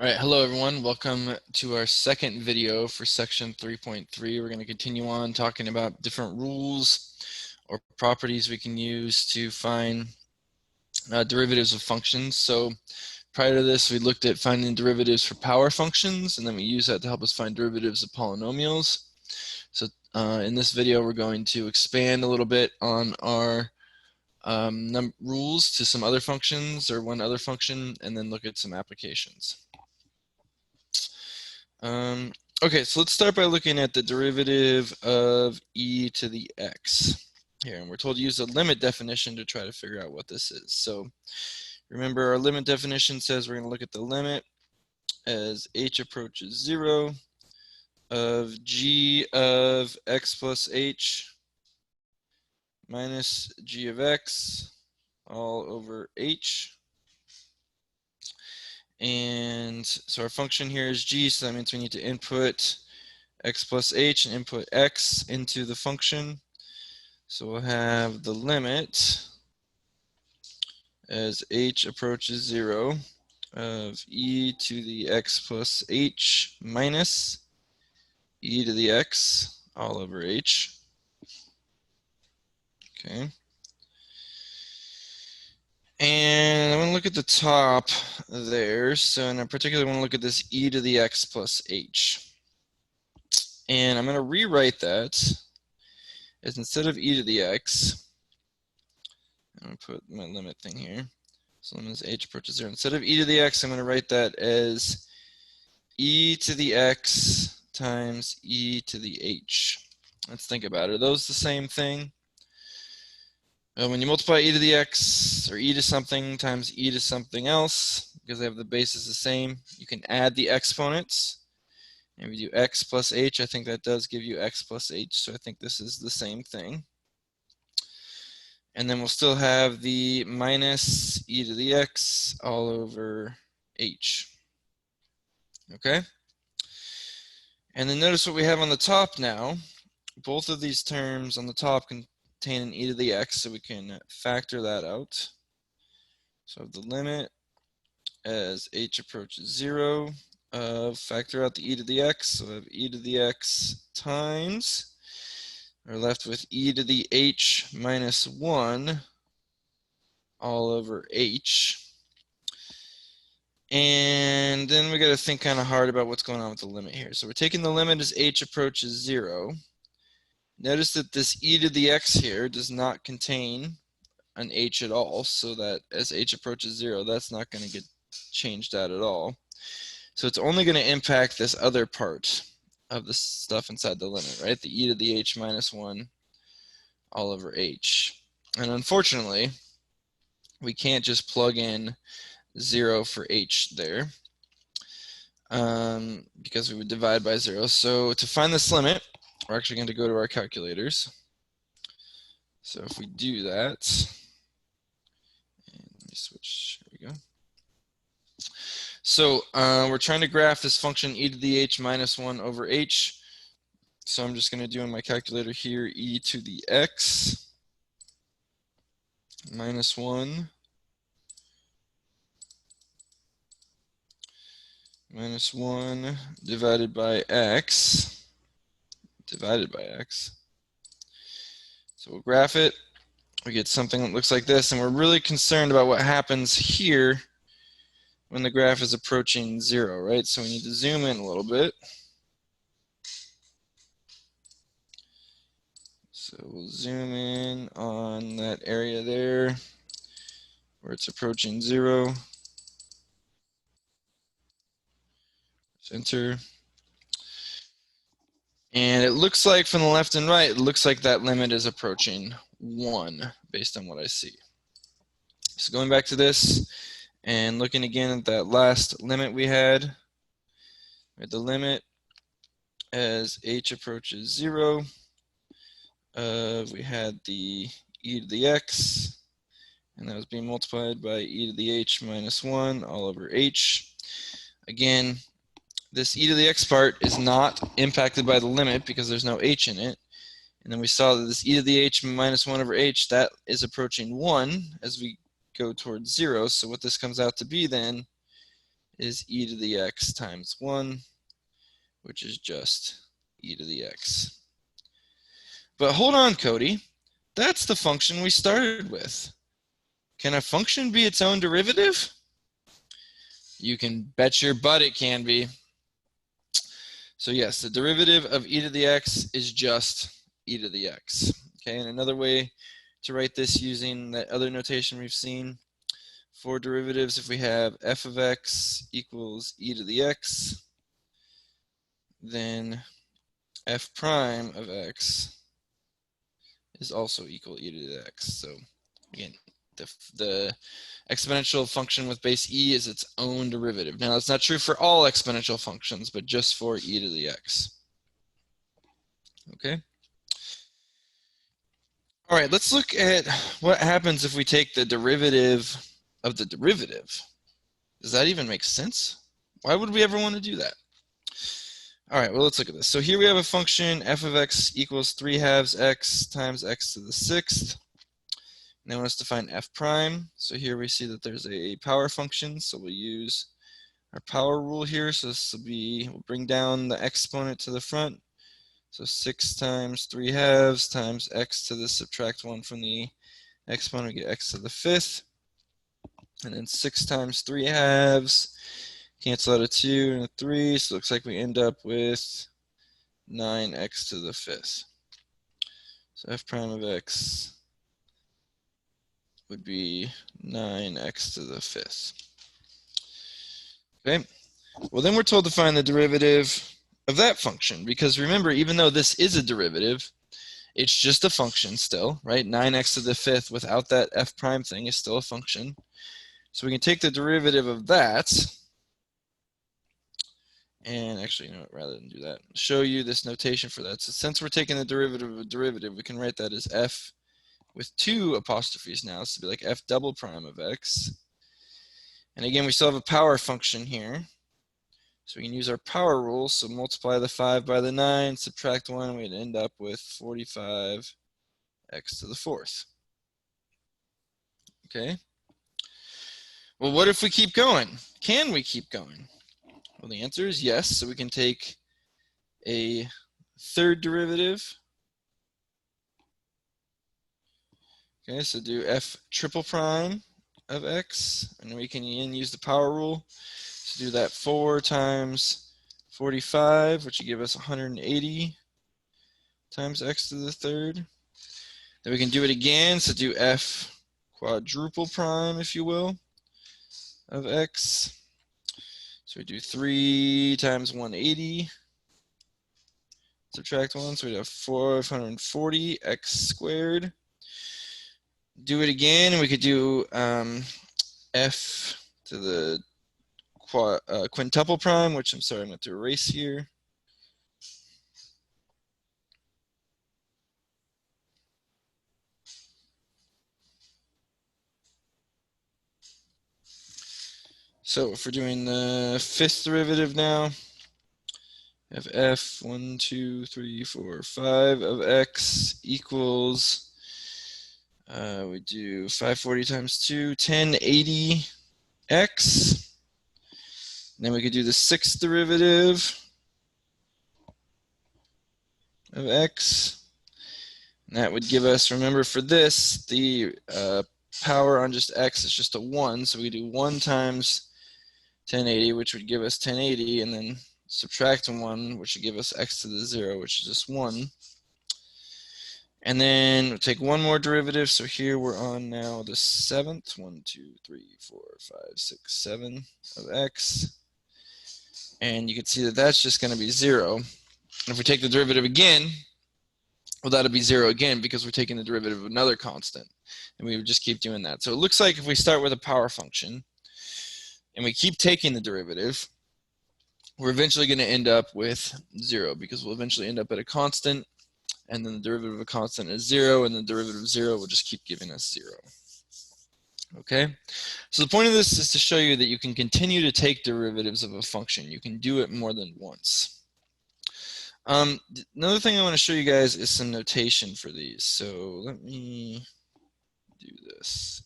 All right, hello everyone. Welcome to our second video for section 3.3. We're going to continue on talking about different rules or properties we can use to find derivatives of functions. So prior to this, we looked at finding derivatives for power functions, and then we use that to help us find derivatives of polynomials. So in this video, we're going to expand a little bit on our rules to some other functions or one other function, and then look at some applications. Okay, so let's start by looking at the derivative of e to the x here. And we're told to use the limit definition to try to figure out what this is. So remember, our limit definition says we're going to look at the limit as h approaches 0 of g of x plus h minus g of x all over h. And so our function here is g, so that means we need to input x plus h and input x into the function. So we'll have the limit as h approaches 0 of e to the x plus h minus e to the x all over h. Okay. And I want to look at the top there. So in particular, I want to look at this e to the x plus h. And I'm going to rewrite that as instead of e to the x, I'm going to put my limit thing here. So limit as h approaches 0. Instead of e to the x, I'm going to write that as e to the x times e to the h. Let's think about it. Are those the same thing? When you multiply e to the x, or e to something times e to something else, because they have the bases the same, you can add the exponents. And we do x plus h, I think that does give you x plus h, so I think this is the same thing. And then we'll still have the minus e to the x all over h. Okay? And then notice what we have on the top now. Both of these terms on the top contain an e to the x, so we can factor that out. So the limit as h approaches 0 of factor out the e to the x, so we have e to the x times, we're left with e to the h minus 1 all over h. And then we got to think kind of hard about what's going on with the limit here. So we're taking the limit as h approaches 0. Notice that this e to the x here does not contain an h at all, so that as h approaches 0, that's not going to get changed out at all. So it's only going to impact this other part of the stuff inside the limit, right? The e to the h minus 1 all over h. And unfortunately, we can't just plug in 0 for h there, because we would divide by 0. So to find this limit, we're actually going to go to our calculators. So if we do that, and let me switch, here we go. So we're trying to graph this function e to the h minus 1 over h. So I'm just going to do in my calculator here e to the x minus 1 minus 1 divided by x. So we'll graph it. We get something that looks like this, and we're really concerned about what happens here when the graph is approaching 0, right? So we need to zoom in a little bit. So we'll zoom in on that area there where it's approaching 0. Enter. And it looks like from the left and right, it looks like that limit is approaching 1 based on what I see. So going back to this and looking again at that last limit we had the limit as h approaches 0, we had the e to the x, and that was being multiplied by e to the h minus 1 all over h. Again, this e to the x part is not impacted by the limit because there's no h in it. And then we saw that this e to the h minus 1 over h, that is approaching 1 as we go towards 0. So what this comes out to be then is e to the x times 1, which is just e to the x. But hold on, Cody. That's the function we started with. Can a function be its own derivative? You can bet your butt it can be. So yes, the derivative of e to the x is just e to the x. Okay, and another way to write this using that other notation we've seen for derivatives, if we have f of x equals e to the x, then f prime of x is also equal to e to the x. So again, the exponential function with base e is its own derivative. Now, that's not true for all exponential functions, but just for e to the x. Okay. All right, let's look at what happens if we take the derivative of the derivative. Does that even make sense? Why would we ever want to do that? All right, well, let's look at this. So here we have a function, f of x equals 3/2 x times x to the 6th. And they want us to find f prime. So here we see that there's a power function. So we'll use our power rule here. So this will be, we'll bring down the exponent to the front. So 6 times 3/2 times x to the subtract 1 from the exponent, we get x to the 5th. And then 6 times 3/2, cancel out a 2 and a 3. So it looks like we end up with 9x to the 5th. So f prime of x would be 9x to the 5th. Okay, well then we're told to find the derivative of that function, because remember, even though this is a derivative, it's just a function still, right? 9x to the 5th without that f prime thing is still a function. So we can take the derivative of that, and actually, you know what, rather than do that, I'll show you this notation for that. So since we're taking the derivative of a derivative, we can write that as f with 2 apostrophes now. So it'd be like f double prime of x. And again, we still have a power function here. So we can use our power rule. So multiply the 5 by the 9, subtract 1, we'd end up with 45x to the 4th. Okay. Well, what if we keep going? Can we keep going? Well, the answer is yes. So we can take a third derivative. Okay, so do f triple prime of x, and we can again use the power rule to do that. 4 times 45, which would give us 180 times x to the 3rd. Then we can do it again, so do f quadruple prime, if you will, of x. So we do 3 times 180, subtract 1, so we have 440 x squared. Do it again, and we could do f to the quintuple prime, which I'm sorry, I'm going to erase here. So if we're doing the 5th derivative now, we have f 1, 2, 3, 4, 5 of x equals, we do 540 times 2, 1080 x. And then we could do the 6th derivative of x. And that would give us, remember for this, the power on just x is just a 1. So we do 1 times 1080, which would give us 1080, and then subtract 1, which would give us x to the 0, which is just 1. And then we'll take one more derivative. So here we're on now the 7th. 1, 2, 3, 4, 5, 6, 7 of x. And you can see that that's just going to be 0. And if we take the derivative again, well, that'll be 0 again because we're taking the derivative of another constant. And we would just keep doing that. So it looks like if we start with a power function and we keep taking the derivative, we're eventually going to end up with 0 because we'll eventually end up at a constant. And then the derivative of a constant is 0, and the derivative of 0 will just keep giving us 0. Okay? So the point of this is to show you that you can continue to take derivatives of a function. You can do it more than once. Another thing I want to show you guys is some notation for these. So let me do this.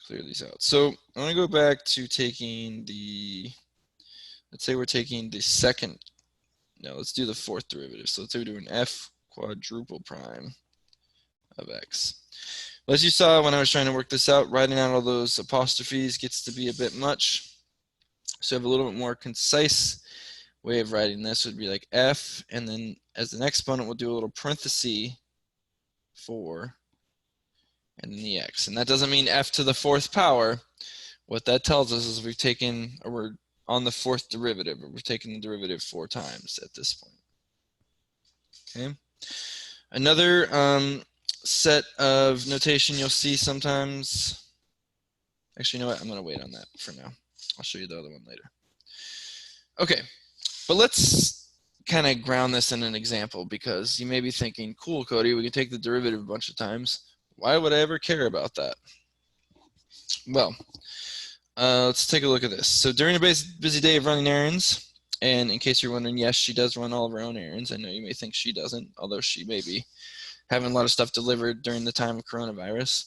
clear these out. So I'm going to go back to taking the, let's say we're taking the second, no, let's do the fourth derivative. So let's say we're doing f quadruple prime of x. Well, as you saw when I was trying to work this out, writing out all those apostrophes gets to be a bit much. So I have a little bit more concise way of writing this would be like f, and then as the exponent we'll do a little parenthesis 4, and then the x. And that doesn't mean f to the fourth power. What that tells us is we've taken, or we're on the fourth derivative, or we've taken the derivative 4 times at this point. Okay. Another set of notation you'll see sometimes. Actually, you know what? I'm going to wait on that for now. I'll show you the other one later. Okay, but let's kind of ground this in an example, because you may be thinking, cool, Cody, we can take the derivative a bunch of times. Why would I ever care about that? Well, let's take a look at this. So during a busy day of running errands, and in case you're wondering, yes, she does run all of her own errands. I know you may think she doesn't, although she may be having a lot of stuff delivered during the time of coronavirus.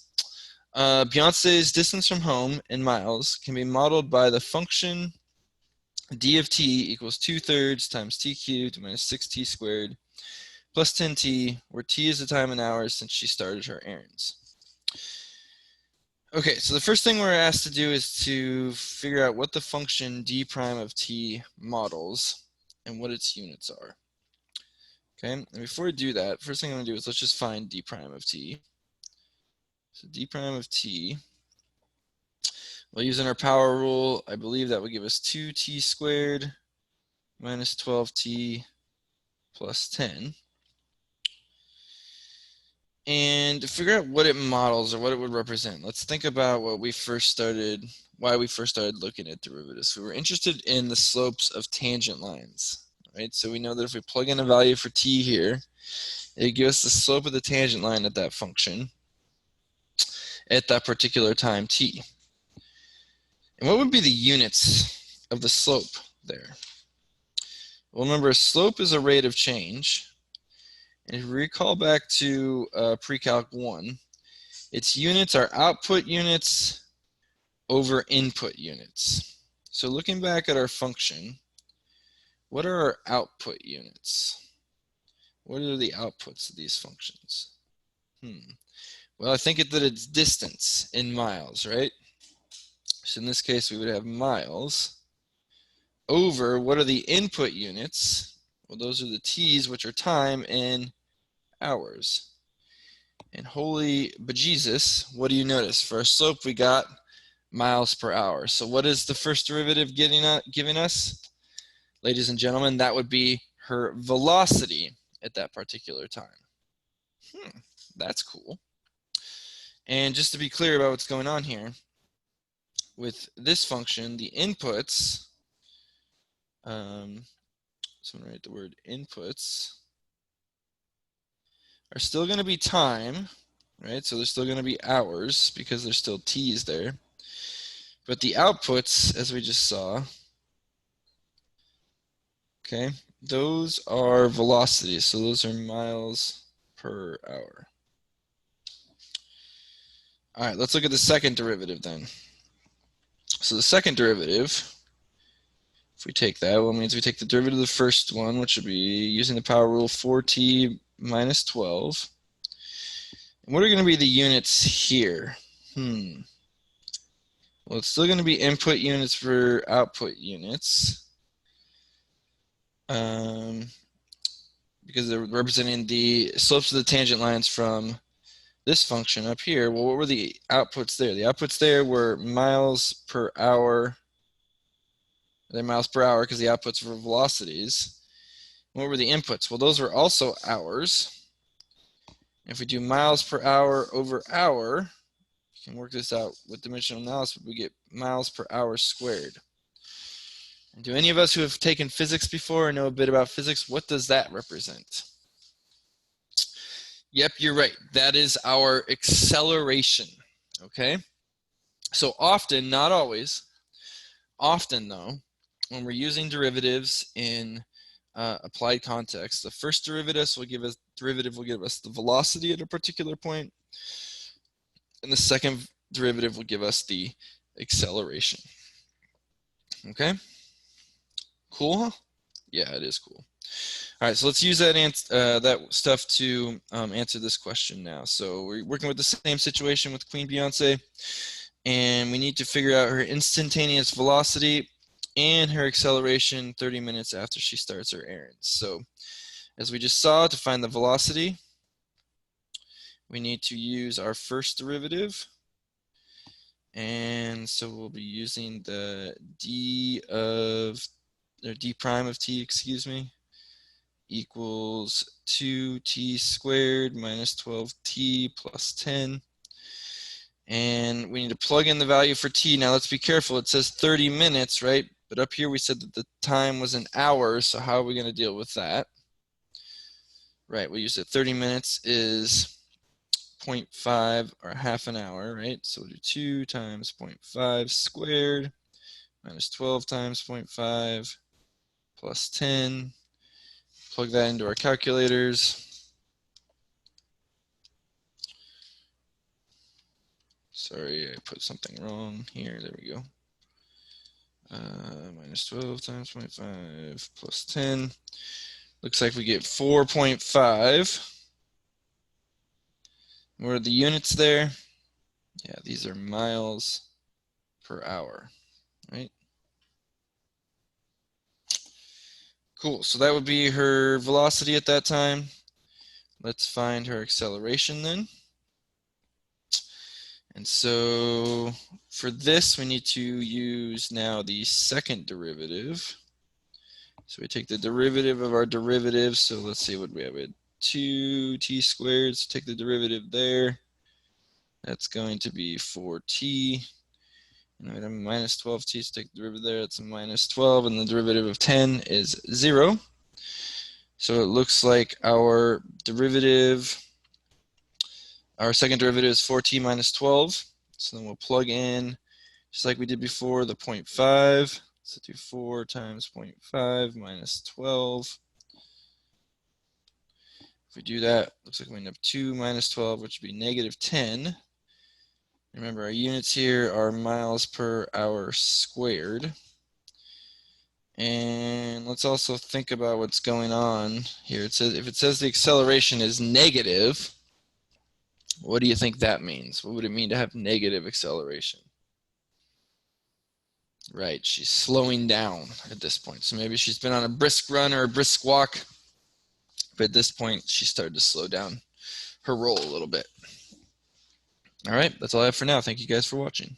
Beyonce's distance from home in miles can be modeled by the function d of t equals 2/3 times t cubed minus 6t squared plus 10t, where t is the time in hours since she started her errands. Okay, so the first thing we're asked to do is to figure out what the function d prime of t models and what its units are. Okay, and before we do that, first thing I'm going to do is let's just find d prime of t. So d prime of t, well, using our power rule, I believe that would give us 2t squared minus 12t plus 10. And to figure out what it models or what it would represent, let's think about what we first started, why we first started looking at derivatives. We were interested in the slopes of tangent lines, right? So we know that if we plug in a value for t here, it gives us the slope of the tangent line at that function at that particular time t. And what would be the units of the slope there? Well, remember, slope is a rate of change. And if you recall back to pre-calc 1, its units are output units over input units. So looking back at our function, what are our output units? What are the outputs of these functions? Well, I think that it's distance in miles, right? So in this case, we would have miles over, what are the input units? Well, those are the t's, which are time, in hours. And holy bejesus, what do you notice? For our slope, we got miles per hour. So what is the first derivative giving us? Ladies and gentlemen, that would be her velocity at that particular time. That's cool. And just to be clear about what's going on here, with this function, the inputs, so I'm going to write the word inputs, are still going to be time, right? So they're still going to be hours because there's still t's there. But the outputs, as we just saw, okay, those are velocities. So those are miles per hour. All right, let's look at the second derivative then. So the second derivative, if we take that, well, it means we take the derivative of the first one, which would be using the power rule 4t minus 12. And what are going to be the units here? Well, it's still going to be input units for output units, because they're representing the slopes of the tangent lines from this function up here. Well, what were the outputs there? The outputs there were miles per hour. They're miles per hour because the outputs were velocities. What were the inputs? Well, those were also hours. If we do miles per hour over hour, you can work this out with dimensional analysis, we get miles per hour squared. And do any of us who have taken physics before or know a bit about physics, what does that represent? Yep, you're right. That is our acceleration, okay? So often, not always, often though, when we're using derivatives in applied context, the first derivative will give us the velocity at a particular point, and the second derivative will give us the acceleration. Okay? Cool, huh? Yeah, it is cool. All right, so let's use that that stuff to answer this question now. So we're working with the same situation with Queen Beyonce, and we need to figure out her instantaneous velocity and her acceleration 30 minutes after she starts her errands. So as we just saw, to find the velocity, we need to use our first derivative. And so we'll be using the d prime of t, excuse me, equals 2t squared minus 12t plus 10. And we need to plug in the value for t. Now let's be careful. It says 30 minutes, right? But up here we said that the time was an hour, so how are we going to deal with that? Right, we use it 30 minutes is 0.5 or half an hour, right? So we'll do 2 times 0.5 squared minus 12 times 0.5 plus 10. Plug that into our calculators. Sorry, I put something wrong here. There we go. Minus 12 times 0.5 plus 10. Looks like we get 4.5. What are the units there? Yeah, these are miles per hour, right? Cool, so that would be her velocity at that time. Let's find her acceleration then. And so for this, we need to use now the second derivative. So we take the derivative of our derivative. So let's see what we have. We had 2t squared, so take the derivative there. That's going to be 4t. And we have minus 12t, so take the derivative there. That's a minus 12, and the derivative of 10 is 0. So it looks like our derivative, our second derivative is 4t minus 12. So then we'll plug in, just like we did before, the 0.5. So do 4 times 0.5 minus 12. If we do that, looks like we end up 2 minus 12, which would be negative 10. Remember, our units here are miles per hour squared. And let's also think about what's going on here. It says, if it says the acceleration is negative, what do you think that means? What would it mean to have negative acceleration? Right, she's slowing down at this point. So maybe she's been on a brisk run or a brisk walk, but at this point she started to slow down her roll a little bit. All right, that's all I have for now. Thank you guys for watching.